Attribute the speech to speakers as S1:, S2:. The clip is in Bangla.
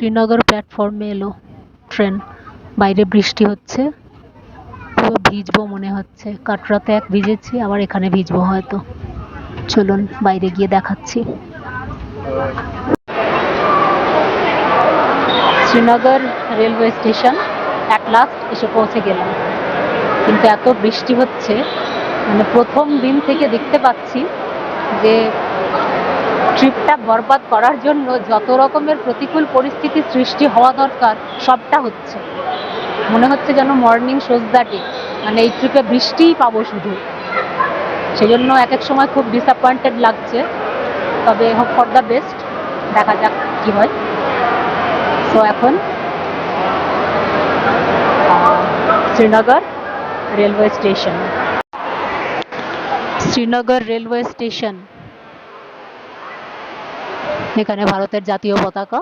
S1: শ্রীনগর প্ল্যাটফর্মে এলো ট্রেন। বাইরে বৃষ্টি হচ্ছে, পুরো ভিজবো মনে হচ্ছে। কাটরাতে এক ভিজেছি, আবার এখানে ভিজবো হয়তো। চলুন বাইরে গিয়ে দেখাচ্ছি। Srinagar railway station at last এসে পৌঁছে গেলাম, কিন্তু এত বৃষ্টি হচ্ছে, মানে প্রথম দিন থেকে দেখতে পাচ্ছি যে ট্রিপটা বরবাদ করার জন্য যত রকমের প্রতিকূল পরিস্থিতি সৃষ্টি হওয়া দরকার সবটা হচ্ছে। মনে হচ্ছে যেন মর্নিং শোজ দ্য ডে, মানে এই ট্রিপে বৃষ্টিই পাবো শুধু। সেজন্য এক এক সময় খুব ডিসঅ্যাপয়েন্টেড লাগছে, তবে হোপ ফর দ্য বেস্ট, দেখা যাক কি হয়। সো এখন Srinagar railway station. Srinagar railway station, এখানে ভারতের জাতীয় পতাকা।